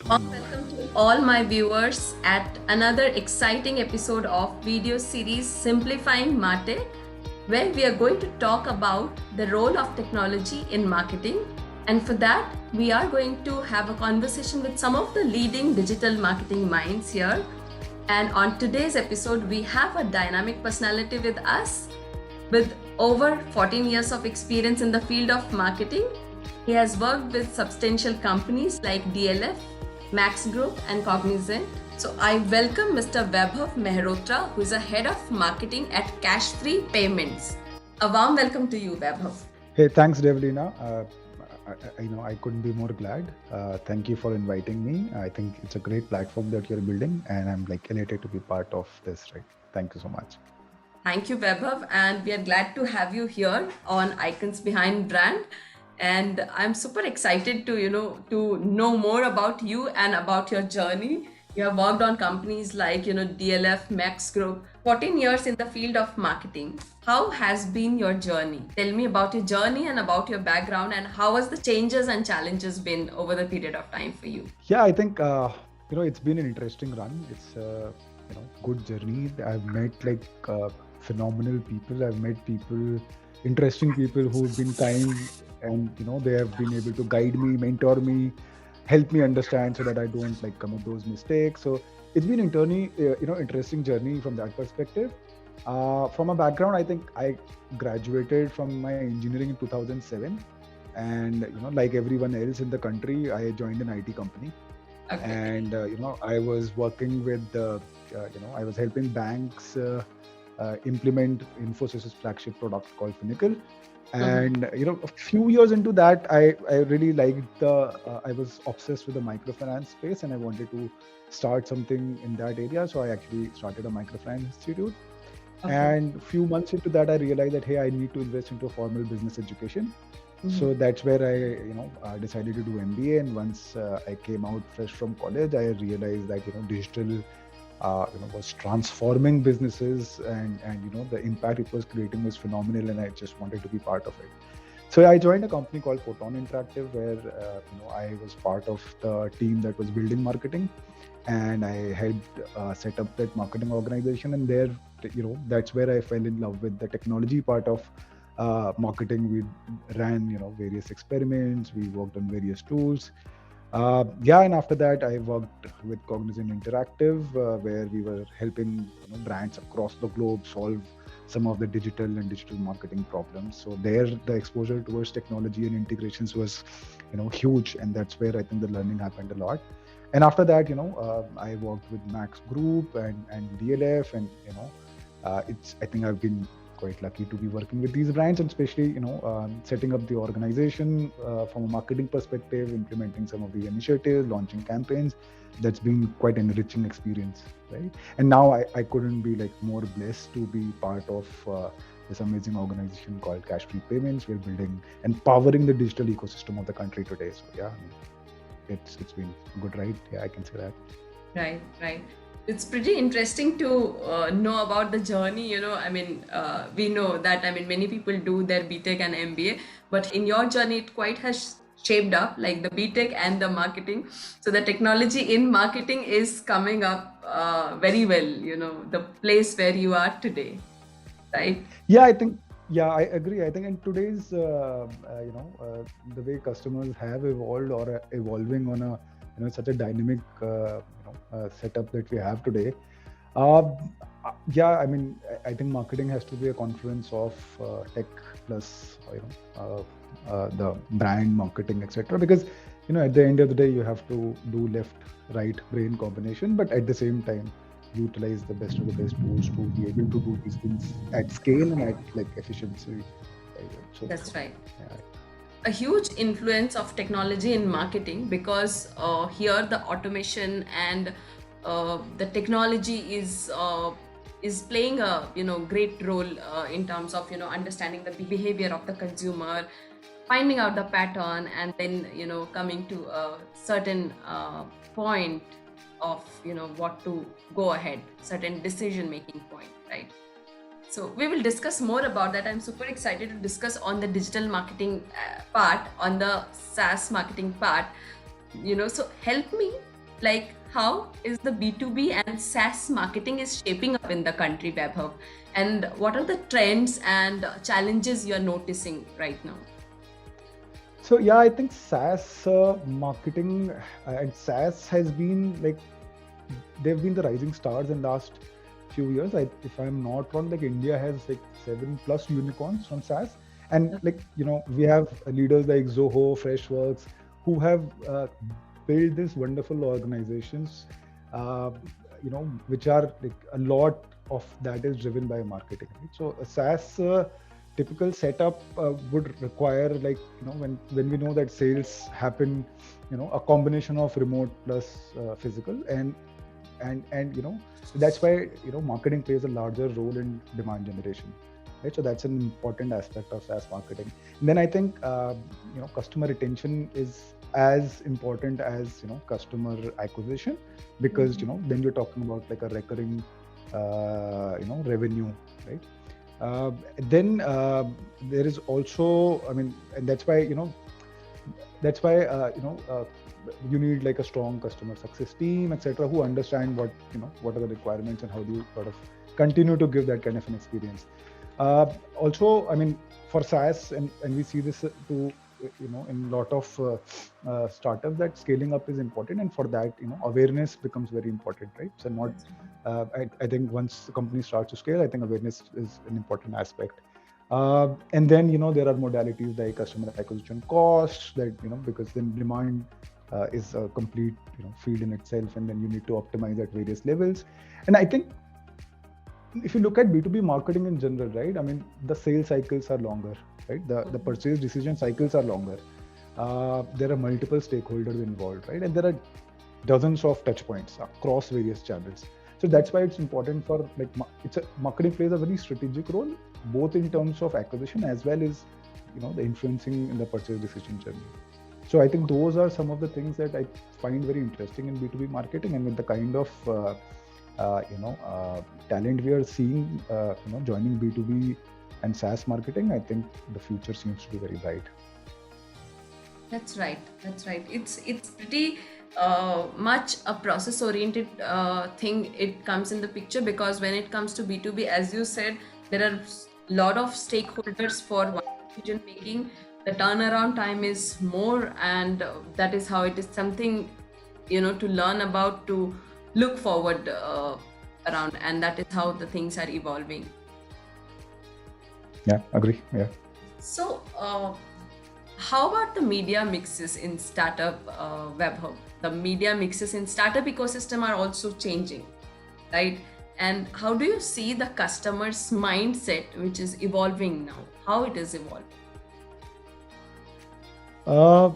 Welcome to all my viewers at another exciting episode of video series Simplifying Martech, where we are going to talk about the role of technology in marketing. And for that, we are going to have a conversation with some of the leading digital marketing minds here. And on today's episode, we have a dynamic personality with us with over 14 years of experience in the field of marketing. He has worked with substantial companies like DLF, Max Group, and Cognizant. So I welcome Mr. Vaibhav Mehrotra, who is a head of marketing at Cashfree Payments. A warm welcome to you, Vaibhav. Hey, thanks, Devleena. I couldn't be more glad. Thank you for inviting me. I think it's a great platform that you're building, and I'm elated to be part of this. Right? Thank you so much. Thank you, Vaibhav, and we are glad to have you here on Icons Behind Brand. And I'm super excited to know more about you and about your journey. You have worked on companies like DLF, Max Group, 14 years in the field of marketing. How has been your journey? Tell me about your journey and about your background, and how has the changes and challenges been over the period of time for you? Yeah, I think it's been an interesting run. It's a good journey. I've met phenomenal people. I've met interesting people who've been kind, and they have been able to guide me, mentor me, help me understand so that I don't commit those mistakes. So it's been interesting journey from that perspective. From a background, I think I graduated from my engineering in 2007, and like everyone else in the country, I joined an IT company. Okay. And I was working with I was helping banks implement Infosys's flagship product called Finacle. And a few years into that, I really liked I was obsessed with the microfinance space, and I wanted to start something in that area. So I actually started a microfinance institute. Okay. And a few months into that, I realized that, hey, I need to invest into formal business education. So that's where I decided to do MBA. And once I came out fresh from college, I realized that digital was transforming businesses, and the impact it was creating was phenomenal, and I just wanted to be part of it. So I joined a company called Photon Interactive, where I was part of the team that was building marketing, and I helped set up that marketing organization. And there, that's where I fell in love with the technology part of marketing. We ran various experiments, we worked on various tools. And after that, I worked with Cognizant Interactive, where we were helping brands across the globe solve some of the digital marketing problems. So there, the exposure towards technology and integrations was huge, and that's where I think the learning happened a lot. And after that, I worked with Max Group and DLF, and I think I've been quite lucky to be working with these brands, and especially setting up the organization from a marketing perspective, implementing some of the initiatives, launching campaigns. That's been quite an enriching experience, right? And now I couldn't be more blessed to be part of this amazing organization called Cashfree Payments. We're building and powering the digital ecosystem of the country today. So yeah, it's been a good ride. Yeah, I can say that. Right. It's pretty interesting to know about the journey. We know that many people do their BTech and MBA, but in your journey, it quite has shaped up, like the BTech and the marketing. So the technology in marketing is coming up very well. The place where you are today, right? Yeah, I agree. I think in today's, the way customers have evolved or are evolving on a such a dynamic setup that we have today. I think marketing has to be a confluence of tech plus the brand marketing, etc. Because at the end of the day, you have to do left-right brain combination, but at the same time utilize the best of the best tools to be able to do these things at scale and at efficiency. That's right. Yeah. A huge influence of technology in marketing, because here the automation and the technology is playing a great role in terms of understanding the behavior of the consumer, finding out the pattern, and then coming to a certain point of what to go ahead, certain decision making point, right? So we will discuss more about that. I'm super excited to discuss on the digital marketing part, on the SaaS marketing part. So help me Like, how is the B2B and SaaS marketing is shaping up in the country, Vaibhav? And what are the trends and challenges you're noticing right now? So yeah, I think SaaS marketing and SaaS has been like, they've been the rising stars in last few years. If I'm not wrong, like India has like 7+ unicorns from SaaS, and like we have leaders like Zoho, Freshworks, who have built these wonderful organizations, uh, which are like a lot of that is driven by marketing. Right? So a SaaS typical setup would require, like when we know that sales happen, a combination of remote plus physical, and that's why marketing plays a larger role in demand generation, right? So that's an important aspect of SaaS marketing. And then I think customer retention is as important as customer acquisition, because then you're talking about like a recurring revenue, right? Then there is also, I mean, and that's why you need like a strong customer success team, etc., who understand what are the requirements and how do you sort of continue to give that kind of an experience. Also, I mean, for SaaS, and we see this in a lot of startups, that scaling up is important, and for that awareness becomes very important, right? So not I think once the company starts to scale, I think awareness is an important aspect. And then there are modalities like customer acquisition costs, that because then demand is a complete field in itself, and then you need to optimize at various levels. And I think if you look at B2B marketing in general, right, I mean, the sales cycles are longer, right? The purchase decision cycles are longer. There are multiple stakeholders involved, right? And there are dozens of touch points across various channels. So that's why it's important for like marketing plays a very strategic role, both in terms of acquisition as well as the influencing in the purchase decision journey. So I think those are some of the things that I find very interesting in B2B marketing, and with the kind of talent we are seeing joining B2B and SaaS marketing, I think the future seems to be very bright. That's right. That's right. It's pretty much a process-oriented thing. It comes in the picture, because when it comes to B2B, as you said, there are a lot of stakeholders for one decision making. The turnaround time is more, and that is how it is something to learn about, to look forward around, and that is how the things are evolving. Yeah, agree. Yeah. So, how about the media mixes in startup, WebHub? The media mixes in startup ecosystem are also changing, right? And how do you see the customer's mindset, which is evolving now? How it is evolving?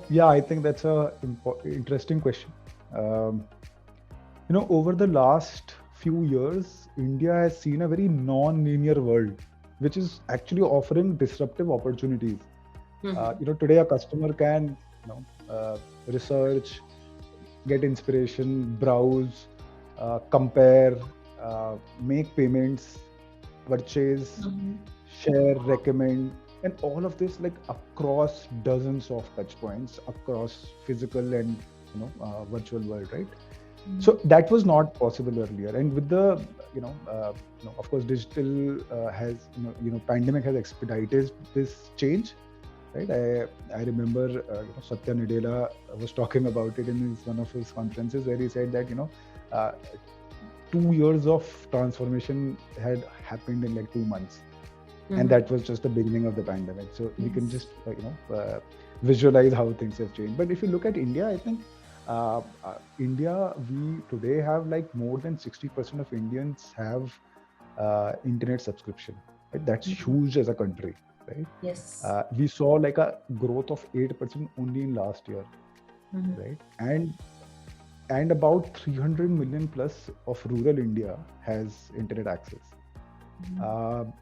Yeah, I think that's a interesting question. Over the last few years, India has seen a very non-linear world, which is actually offering disruptive opportunities. Today a customer can research, get inspiration, browse, compare, make payments, purchase, share, recommend, and all of this like across dozens of touch points across physical and virtual world, right? So that was not possible earlier, and with the of course digital has pandemic has expedited this change, right? I remember Satya Nadella was talking about it in one of his conferences, where he said that 2 years of transformation had happened in like 2 months, and that was just the beginning of the pandemic. So we can just visualize how things have changed. But if you look at India, I think India, we today have like more than 60% of Indians have internet subscription, right? That's huge as a country, right? Yes. We saw like a growth of 8% only in last year, right? And about 300 million plus of rural India has internet access.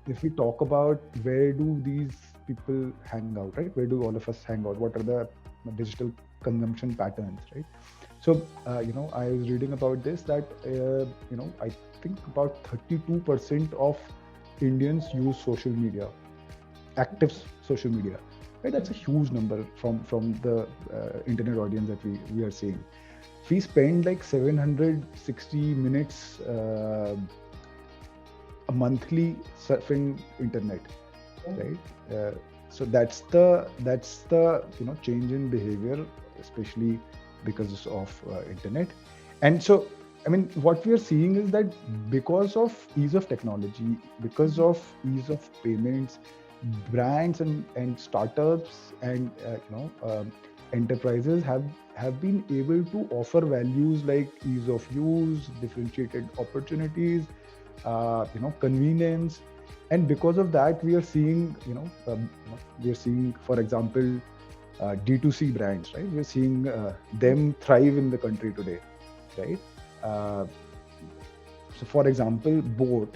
If we talk about where do these people hang out, right? Where do all of us hang out? What are the digital consumption patterns, right? So, I was reading about this, that, I think about 32% of Indians use social media, active social media. right? That's a huge number from the internet audience that we are seeing. We spend like 760 minutes a monthly surfing internet, right? So that's the change in behavior, especially because of internet. And so I mean, what we are seeing is that because of ease of technology, because of ease of payments, brands and startups and enterprises have been able to offer values like ease of use, differentiated opportunities, convenience. And because of that, we are seeing for example, D2C brands, right? We're seeing them thrive in the country today, right? So for example, Boat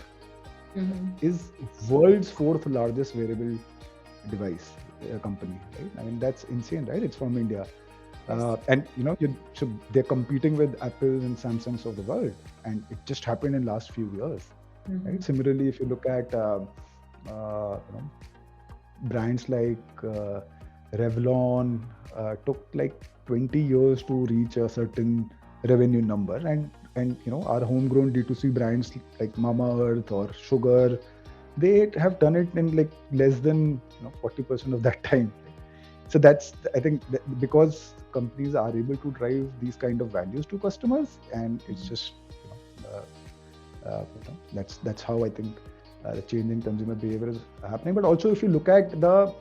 is world's fourth largest wearable device company, right? I mean, that's insane, right? It's from India. And so they're competing with Apple and Samsungs of the world, and it just happened in last few years, right? Similarly, if you look at brands like Revlon, took like 20 years to reach a certain revenue number, and our homegrown D2C brands like Mama Earth or Sugar, they have done it in like less than 40% of that time. So that's, I think, because companies are able to drive these kind of values to customers, and it's just that's how I think the change in consumer behavior is happening. But also, if you look at the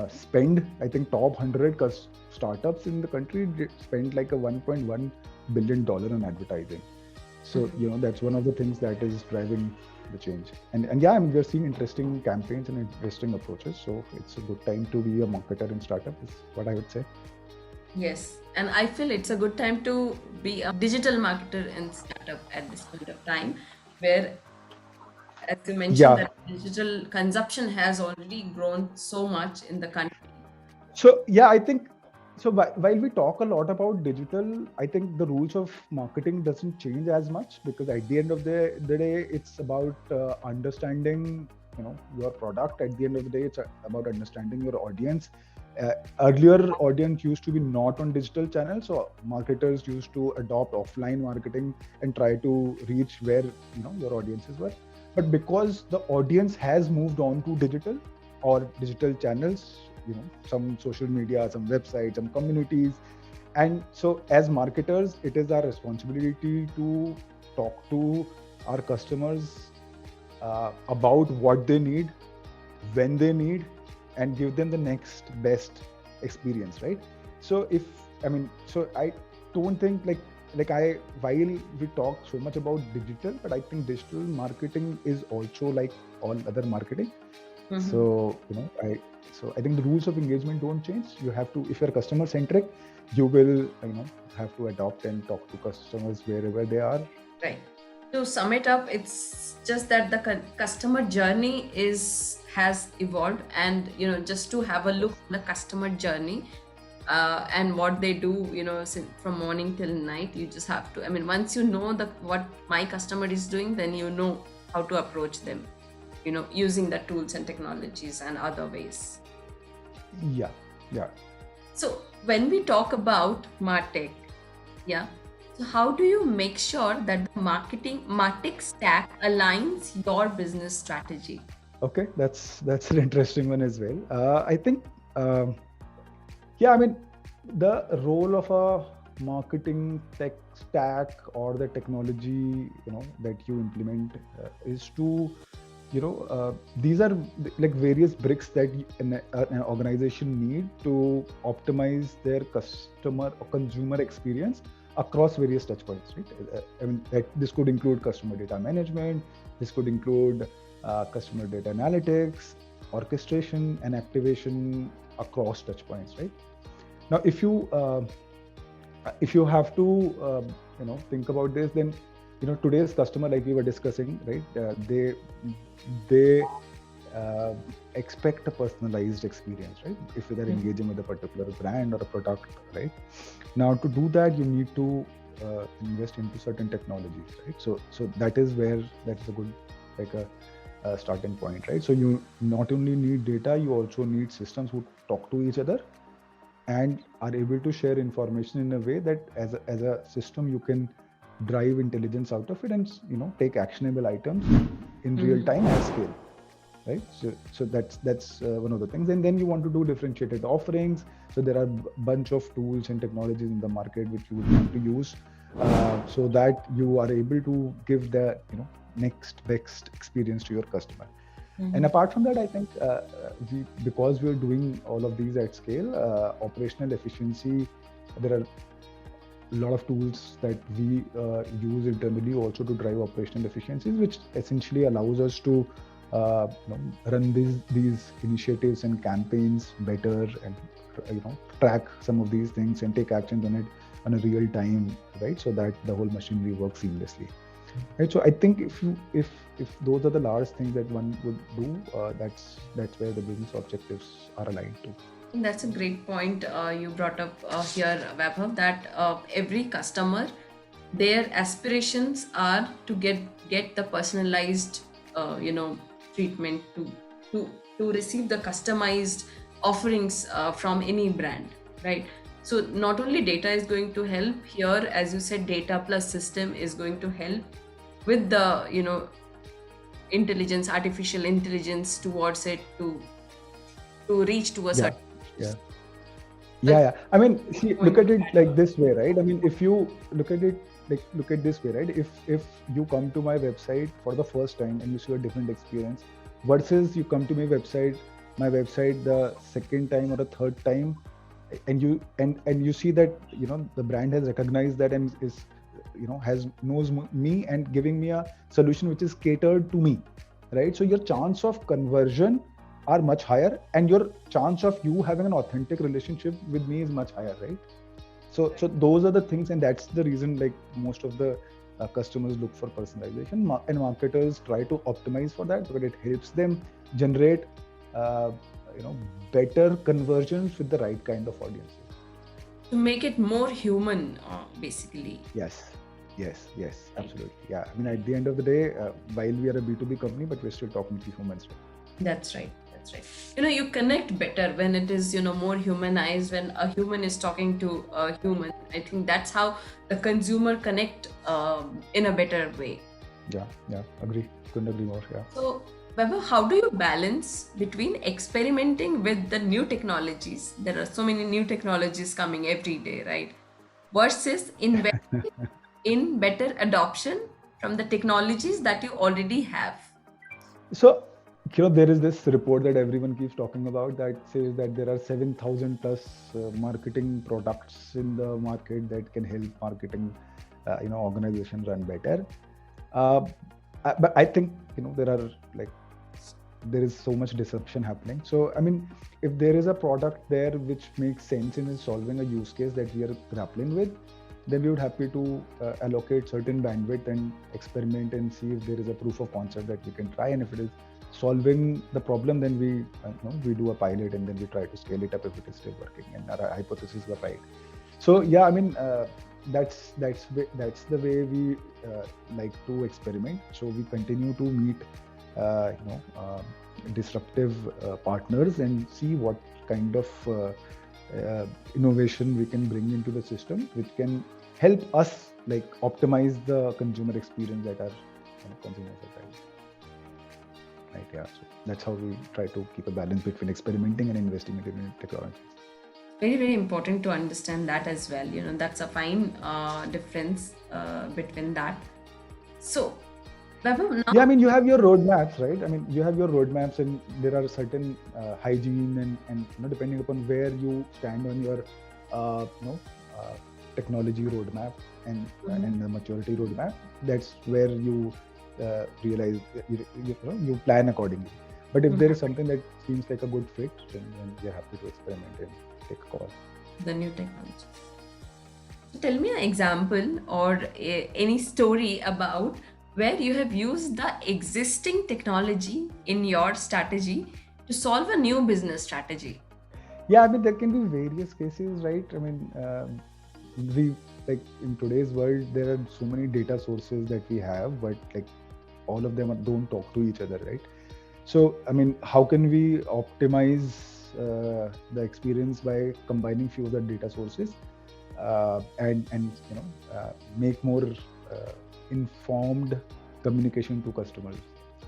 spend, I think top 100 startups in the country spend like a $1.1 billion on advertising. So that's one of the things that is driving the change. And yeah, I mean, we're seeing interesting campaigns and interesting approaches. So it's a good time to be a marketer in startup, is what I would say. Yes, and I feel it's a good time to be a digital marketer in startup at this point of time, where, as you mentioned, that digital consumption has already grown so much in the country. So yeah, I think so. While we talk a lot about digital, I think the rules of marketing doesn't change as much, because at the end of the day, it's about understanding your product. At the end of the day, it's about understanding your audience. Earlier, audience used to be not on digital channels, so marketers used to adopt offline marketing and try to reach where your audiences were. But because the audience has moved on to digital or digital channels, some social media, some websites, some communities, and so as marketers, it is our responsibility to talk to our customers about what they need, when they need, and give them the next best experience, right? So I don't think while we talk so much about digital, but I think digital marketing is also like all other marketing. So I think the rules of engagement don't change. You have to, if you're customer centric, you will have to adopt and talk to customers wherever they are. Right. To sum it up, it's just that the customer journey has evolved, and just to have a look at the customer journey and what they do, from morning till night, you just have to. I mean, once you know what my customer is doing, then you know how to approach them, using the tools and technologies and other ways. Yeah. So when we talk about Martech, so how do you make sure that the Martech stack aligns your business strategy? Okay, that's an interesting one as well. I think, I mean, the role of a marketing tech stack or the technology that you implement is to these are like various bricks that an organization need to optimize their customer or consumer experience across various touchpoints, right? I mean, this could include customer data management, this could include customer data analytics, orchestration, and activation across touchpoints, right? Now, if you have to think about this, then today's customer, like we were discussing, right? They expect a personalized experience, right? If they're engaging with a particular brand or a product, right? Now, to do that, you need to invest into certain technologies, right? So that is a good starting point, right? So you not only need data, you also need systems who talk to each other and are able to share information in a way that as a system you can drive intelligence out of it and take actionable items in real time at scale, right? So that's one of the things. And then you want to do differentiated offerings. So there are bunch of tools and technologies in the market which you would want to use so that you are able to give the next best experience to your customer. And apart from that, I think because we're doing all of these at scale, operational efficiency, there are a lot of tools that we use internally also to drive operational efficiencies, which essentially allows us to run these initiatives and campaigns better and track some of these things and take actions on it on a real time, right? So that the whole machinery works seamlessly. Right. So I think if those are the large things that one would do, that's where the business objectives are aligned to. That's a great point you brought up here, Vaibhav, that every customer, their aspirations are to get the personalized, treatment to receive the customized offerings from any brand, right? So not only data is going to help here, as you said, data plus system is going to help with the intelligence, artificial intelligence towards it to reach to a certain. Yeah. I mean, see, look at it like this way, right? I mean, if you look at it look at this way, right? If you come to my website for the first time and you see a different experience versus you come to my website the second time or the third time, and you see that the brand has recognized that and is knows me and giving me a solution which is catered to me, right? So your chance of conversion are much higher and your chance of you having an authentic relationship with me is much higher, right? So those are the things, and that's the reason like most of the customers look for personalization, and marketers try to optimize for that because it helps them generate better conversions with the right kind of audiences. To make it more human, basically. Yes, absolutely. Yeah, I mean, at the end of the day, while we are a B2B company, but we're still talking to humans. That's right. You connect better when it is more humanized, when a human is talking to a human. I think that's how the consumer connect in a better way. Yeah, agree. Couldn't agree more. Yeah. So Vaibhav, how do you balance between experimenting with the new technologies? There are so many new technologies coming every day, right? Versus investing in better adoption from the technologies that you already have. So, there is this report that everyone keeps talking about that says that there are 7,000 plus marketing products in the market that can help marketing, organizations run better. But I think, there is so much disruption happening. So, I mean, if there is a product there which makes sense and is solving a use case that we are grappling with, then we would happy to allocate certain bandwidth and experiment and see if there is a proof of concept that we can try. And if it is solving the problem, then we do a pilot and then we try to scale it up if it is still working and our hypotheses were right. So yeah, I mean, that's the way we like to experiment. So we continue to meet disruptive partners and see what kind of innovation we can bring into the system, which can help us like optimize the consumer experience that our consumers are driving. Right, yeah. So that's how we try to keep a balance between experimenting and investing in new technologies. Very, very important to understand that as well. That's a fine difference between that. So, Vaibhav, now... Yeah, I mean, you have your roadmaps, right? I mean, you have your roadmaps and there are certain hygiene and depending upon where you stand on your, technology roadmap and the maturity roadmap, that's where you realize you plan accordingly. But if there is something that seems like a good fit, then we're happy to experiment and take a call. The new technology. So tell me an example or any story about where you have used the existing technology in your strategy to solve a new business strategy. Yeah, I mean, there can be various cases, right? I mean, we like in today's world, there are so many data sources that we have, but like all of them don't talk to each other, right? So, I mean, how can we optimize the experience by combining few of the data sources and make more informed communication to customers?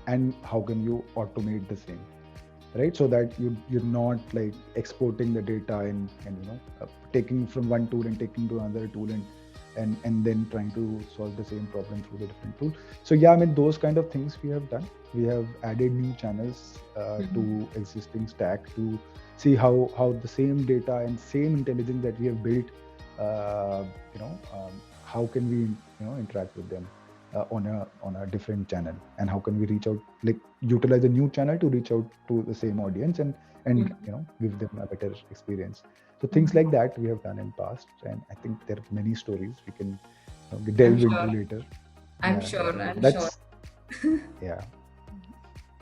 And how can you automate the same, right? So that you're not like exporting the data and taking from one tool and taking to another tool and then trying to solve the same problem through the different tool. So yeah, I mean, those kind of things we have done. We have added new channels to existing stack to see how the same data and same intelligence that we have built, how can we interact with them on a different channel, and how can we reach out, like utilize a new channel to reach out to the same audience and give them a better experience. So things like that we have done in past, and I think there are many stories we can delve into later. I'm Yeah, sure. so I'm that's sure. yeah.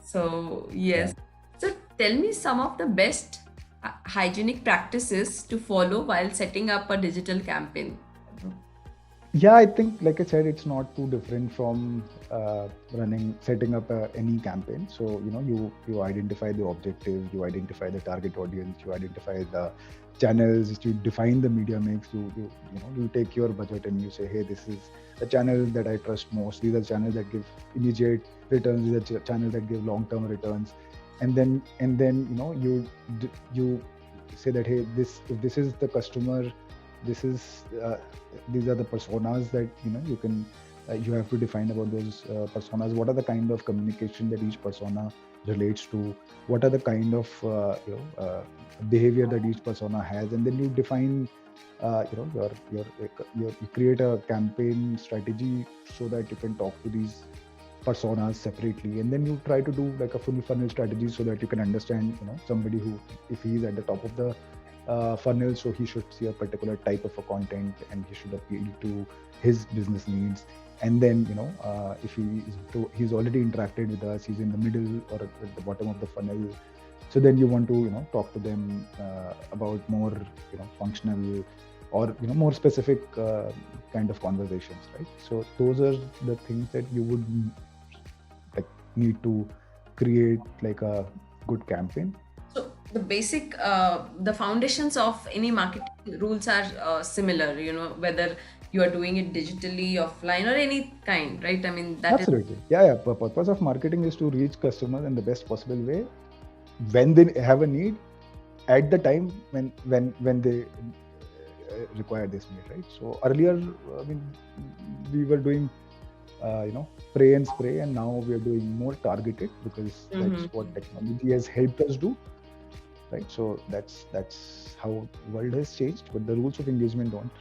So yes. So tell me some of the best hygienic practices to follow while setting up a digital campaign. Yeah, I think, like I said, it's not too different from setting up any campaign. So you identify the objective, you identify the target audience, you identify the channels, you define the media mix. You take your budget and you say, hey, this is the channel that I trust most. These are channels that give immediate returns. These are channels that give long-term returns. And then you say that, hey, if this is the customer, this is these are the personas that you have to define about those personas. What are the kind of communication that each persona relates to? What are the kind of behavior that each persona has? And then you define you create a campaign strategy so that you can talk to these personas separately, and then you try to do like a full funnel strategy so that you can understand somebody who, if he's at the top of the funnel, so he should see a particular type of a content and he should appeal to his business needs. And then if he's already interacted with us, he's in the middle or at the bottom of the funnel, so then you want to talk to them about more functional or more specific kind of conversations, right? So those are the things that you would need to create like a good campaign. So the basic, the foundations of any marketing rules are similar, whether you are doing it digitally, offline, or any kind, right? I mean, that Absolutely. Yeah. The purpose of marketing is to reach customers in the best possible way when they have a need, at the time when they require this need, right? So earlier, I mean, we were doing pray and spray, and now we are doing more targeted because that's what technology has helped us do, right? So that's how world has changed, but the rules of engagement don't.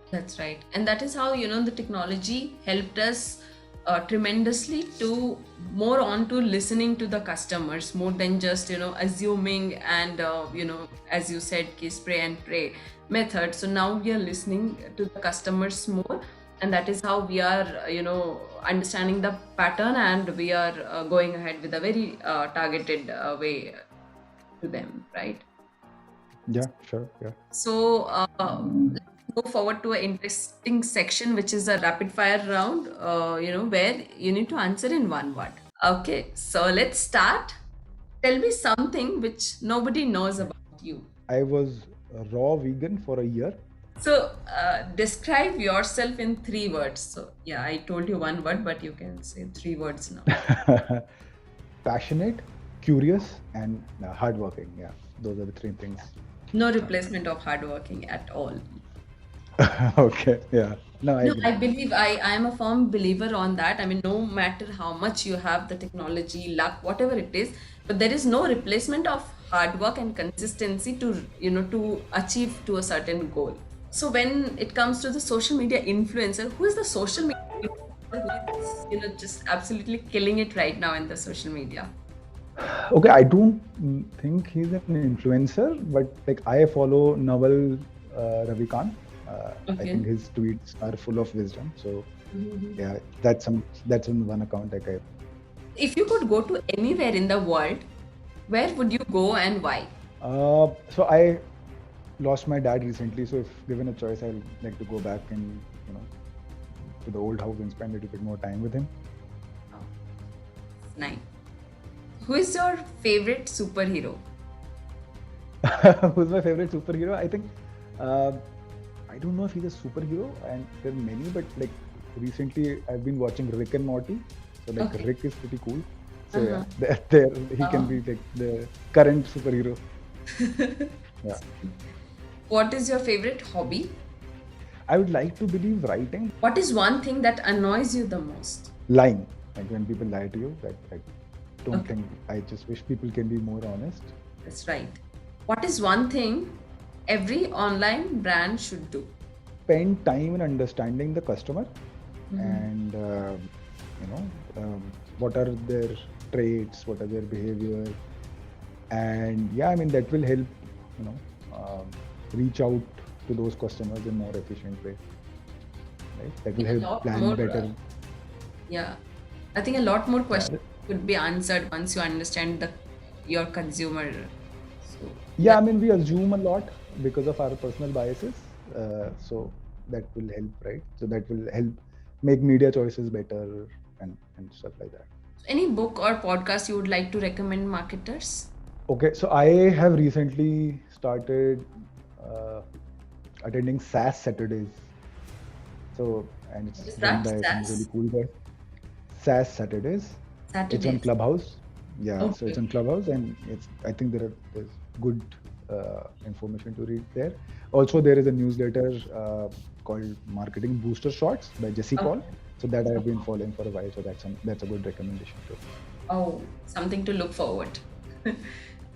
That's right. And that is how, the technology helped us tremendously to more on to listening to the customers more than just, assuming and, as you said, spray and pray method. So now we are listening to the customers more, and that is how we are, understanding the pattern, and we are going ahead with a very targeted way to them, right? Yeah, sure. Yeah. So let's go forward to an interesting section, which is a rapid fire round, where you need to answer in one word. Okay, so let's start. Tell me something which nobody knows about you. I was a raw vegan for a year. So describe yourself in 3 words. So yeah, I told you one word, but you can say 3 words now. Passionate, curious, and hardworking. Yeah, those are the 3 things. No replacement of hardworking at all. Okay. Yeah. No, I believe I am a firm believer on that. I mean, no matter how much you have the technology, luck, whatever it is, but there is no replacement of hard work and consistency to to achieve to a certain goal. So when it comes to the social media influencer, who is the social media influencer who is just absolutely killing it right now in the social media? Okay, I don't think he's an influencer, but like I follow Naval Ravikant. I think his tweets are full of wisdom. So yeah, that's on one account. Like if you could go to anywhere in the world, where would you go and why? So I lost my dad recently. So if given a choice, I'd like to go back and to the old house and spend a little bit more time with him. Oh, nice. Who is your favorite superhero? Who's my favorite superhero? I think I don't know if he's a superhero, and there are many, but like recently I've been watching Rick and Morty, so like Okay. Rick is pretty cool. So Uh-huh. yeah, there he can be like the current superhero. Yeah, What is your favorite hobby? I would like to believe writing, What is one thing that annoys you the most? lying. Like when people lie to you, that I don't Okay, think. I just wish people can be more honest. that's right. What is one thing every online brand should do? Spend time in understanding the customer Mhm. and you know what are their traits, what are their behavior, and yeah, I mean that will help you know reach out to those customers in more efficient way, right? That will A help lot plan more, better. yeah. I think a lot more Yeah, questions could be answered once you understand your consumer. So yeah, I mean we assume a lot because of our personal biases, so that will help, right? So that will help make media choices better and stuff like that. any book or podcast you would like to recommend marketers? Okay, so I have recently started uh, attending SaaS Saturdays. So, and What it's is run that? by some really SAS? cool guy. SaaS Saturdays. It's on Saturdays. Clubhouse. Yeah, so it's Okay. on Clubhouse, and it's. I think there's good information to read there. Also, there is a newsletter called Marketing Booster Shots by Jesse Okay. Paul. So that I've been following for a while. So that's a good recommendation too. Oh, something to look forward.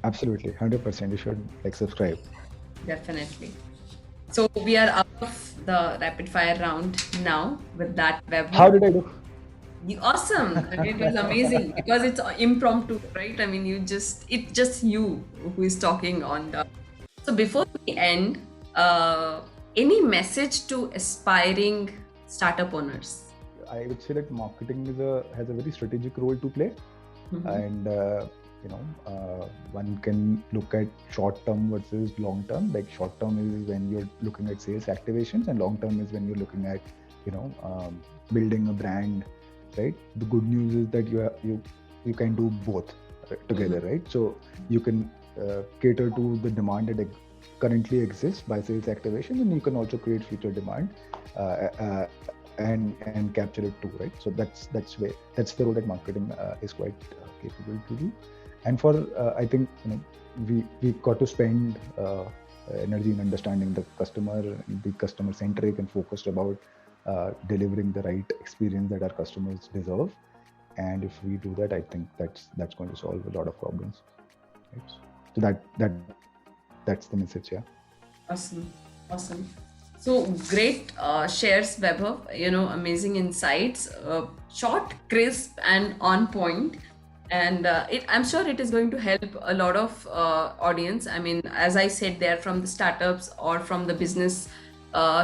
Absolutely, 100%. You should like subscribe. Definitely. So we are out of the rapid fire round now with that How Vaibhav. did I do? Awesome. It was amazing because it's impromptu, right? I mean, it's just you who is talking on the. So before we end, any message to aspiring startup owners? I would say that marketing has a very strategic role to play, Mhm. and one can look at short term versus long term. Like short term is when you're looking at sales activations, and long term is when you're looking at building a brand, right? The good news is that you can do both together, Mhm. right? So you can cater to the demand that currently exists by sales activation, and you can also create future demand and capture it too, right? So that's the role that marketing is quite capable to do. And for I think we got to spend energy in understanding the customer, be customer centric and focused about delivering the right experience that our customers deserve. And if we do that, I think that's going to solve a lot of problems, right? So that's the message. Yeah. Awesome. Awesome. So great shares, Vaibhav. Amazing insights. Short, crisp, and on point. And I'm sure it is going to help a lot of audience. I mean, as I said, they're from the startups or from the business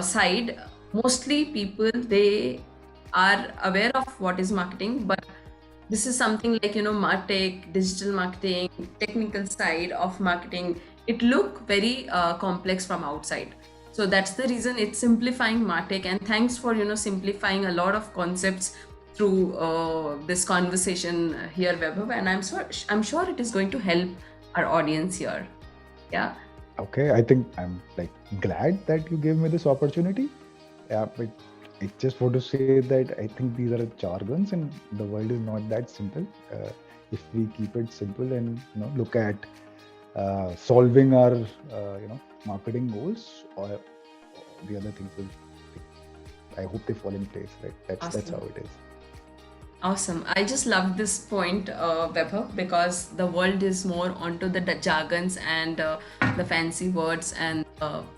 side. Mostly people, they are aware of what is marketing, but this is something like martech, digital marketing, technical side of marketing. It look very complex from outside. So that's the reason it's simplifying martech, and thanks for simplifying a lot of concepts through this conversation here, Vaibhav. And I'm sure it is going to help our audience here. Yeah. Okay, I think I'm like glad that you gave me this opportunity. Yeah, but I just want to say that I think these are jargons, and the world is not that simple. If we keep it simple and look at solving our marketing goals, or the other things will. I hope they fall in place. Right? That's how Awesome. it is. Awesome. I just love this point, Vaibhav, because the world is more onto the jargons and the fancy words and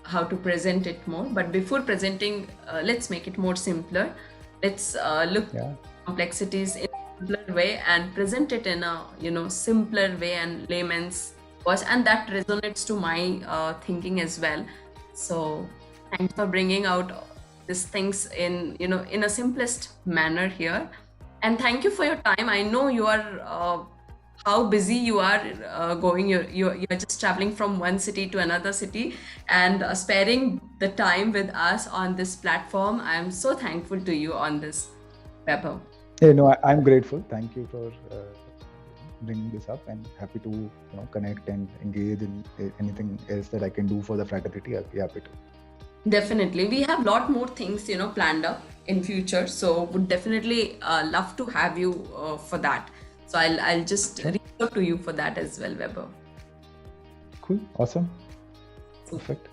how to present it more. But before presenting, let's make it more simpler. Let's look Yeah. complexities in a simpler way and present it in a simpler way and layman's words, and that resonates to my thinking as well. So thanks for bringing out these things in a simplest manner here, and thank you for your time. I know you are how busy you are going. You're just traveling from one city to another city and sparing the time with us on this platform. I am so thankful to you on this, Vaibhav. Yeah, no, I'm grateful. Thank you for bringing this up, and happy to connect and engage in anything else that I can do for the fraternity. I'll be happy to. Definitely. We have a lot more things, planned up in future. So would definitely love to have you for that. So I'll just reach out to you for that as well, Vaibhav. Cool. Awesome. Perfect.